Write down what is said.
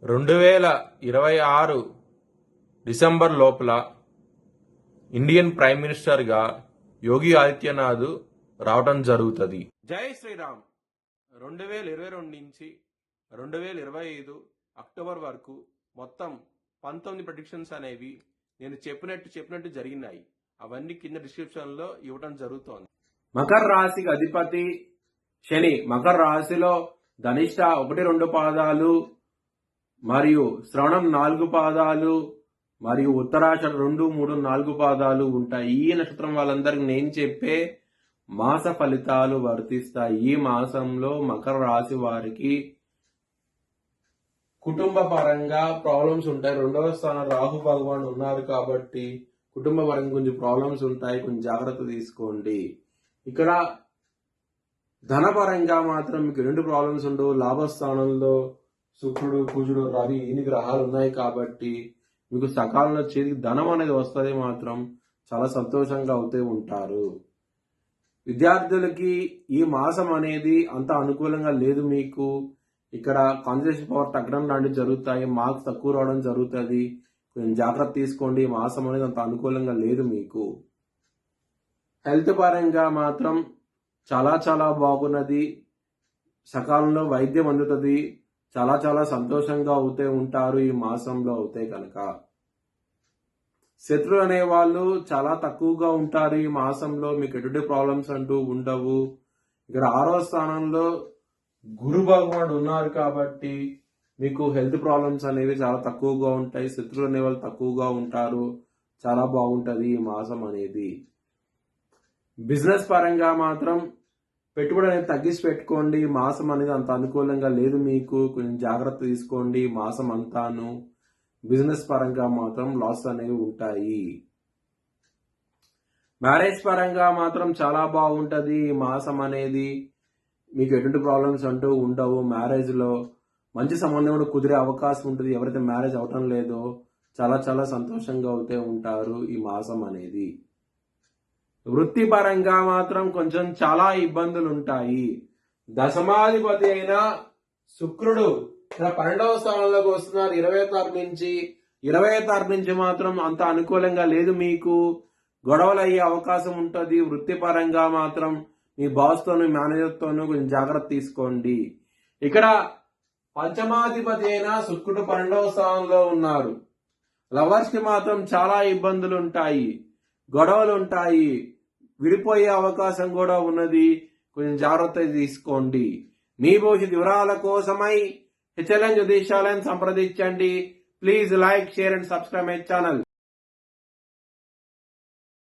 2026 December లోపల Indian prime మినిస్టర్గా యోగి ఆదిత్యనాథ్ రావటం జరుగుతుంది. జై శ్రీరామ్. 2022 నుంచి 2025 అక్టోబర్ వరకు మొత్తం 19 ప్రెడిక్షన్స్ అనేవి నేను చెప్పినట్టు జరిగినాయి. అవన్నీ కింద డిస్క్రిప్షన్ లో ఇవ్వటం జరుగుతోంది. మకర రాశికి అధిపతి శని మకర రాశిలో ధనిష్ట 1-2 పాదాలు మరియు శ్రవణం 4 పాదాలు మరియు ఉత్తరాషాఢ 2, 3, 4 పాదాలు ఉంటాయి. ఈ నక్షత్రం వాళ్ళందరికి నేను చెప్పే మాస ఫలితాలు వర్తిస్తాయి. ఈ మాసంలో మకర రాశి వారికి కుటుంబ పరంగా ప్రాబ్లమ్స్ ఉంటాయి. 2వ స్థానం రాహు భగవాన్ ఉన్నారు కాబట్టి కుటుంబ పరంగా కొంచెం ప్రాబ్లమ్స్ ఉంటాయి. కొంచెం జాగ్రత్త తీసుకోండి. ఇక్కడ ధనపరంగా మాత్రం మీకు 2 ప్రాబ్లమ్స్ ఉండవు. లాభస్థానంలో శుక్రుడు, కుజుడు, రవి ఇన్ని గ్రహాలు ఉన్నాయి కాబట్టి మీకు సకాలంలో చేతికి ధనం అనేది వస్తుంది. మాత్రం చాలా సంతోషంగా అవుతూ ఉంటారు. విద్యార్థులకి ఈ మాసం అనేది అంత అనుకూలంగా లేదు. మీకు ఇక్కడ కాన్సన్ట్రేషన్ పవర్ తగ్గడం లాంటివి జరుగుతాయి. మార్క్స్ తక్కువ రావడం జరుగుతుంది. కొంచెం జాగ్రత్త తీసుకోండి. ఈ మాసం అనేది అంత అనుకూలంగా లేదు. మీకు హెల్త్ పరంగా మాత్రం చాలా బాగున్నది. సకాలంలో వైద్యం అందుతుంది. చాలా సంతోషంగా అవుతూ ఉంటారు. ఈ మాసంలో అవుతే కనుక శత్రువులు అనే వాళ్ళు చాలా తక్కువగా ఉంటారు. ఈ మాసంలో మీకు ఎటువంటి ప్రాబ్లమ్స్ అంటూ ఉండవు. ఇక్కడ 6వ స్థానంలో గురు భగవానుడు ఉన్నారు కాబట్టి మీకు హెల్త్ ప్రాబ్లమ్స్ అనేవి చాలా తక్కువగా ఉంటాయి. శత్రువులు అనే వాళ్ళు తక్కువగా ఉంటారు. చాలా బాగుంటది ఈ మాసం అనేది. బిజినెస్ పరంగా మాత్రం పెట్టుబడి అనేది తగ్గించి పెట్టుకోండి. మాసం అనేది అంత అనుకూలంగా లేదు. మీకు కొంచెం జాగ్రత్త తీసుకోండి. మాసం అంతాను బిజినెస్ పరంగా మాత్రం లాస్ అనేవి ఉంటాయి. మ్యారేజ్ పరంగా మాత్రం చాలా బాగుంటది. ఈ మాసం అనేది మీకు ఎటువంటి ప్రాబ్లమ్స్ అంటూ ఉండవు. మ్యారేజ్ లో మంచి సంబంధం కూడా కుదిరే అవకాశం ఉంటుంది. ఎవరైతే మ్యారేజ్ అవటం లేదో చాలా సంతోషంగా అవుతూ ఉంటారు ఈ మాసం అనేది. వృత్తిపరంగా మాత్రం కొంచెం చాలా ఇబ్బందులు ఉంటాయి. దశమాధిపతి అయిన శుక్రుడు ఇక్కడ 12వ స్థానంలోకి వస్తున్నారు. 20వ తారీఖు నుంచి మాత్రం అంత అనుకూలంగా లేదు. మీకు గొడవలు అయ్యే అవకాశం ఉంటుంది. వృత్తిపరంగా మాత్రం మీ బాస్ తోను మేనేజర్ తోను కొంచెం జాగ్రత్త తీసుకోండి. ఇక్కడ పంచమాధిపతి అయిన శుక్రుడు 12వ స్థానంలో ఉన్నారు. లవర్స్ కి మాత్రం చాలా ఇబ్బందులు ఉంటాయి. గొడవలు ఉంటాయి. విడిపోయే అవకాశం కూడా ఉన్నది. కొంచెం జాగ్రత్త తీసుకోండి. మీ భవిష్యత్ వివరాల కోసమై HLN జ్యోతిష్యాలయం సంప్రదించండి. Please like, share and subscribe my channel.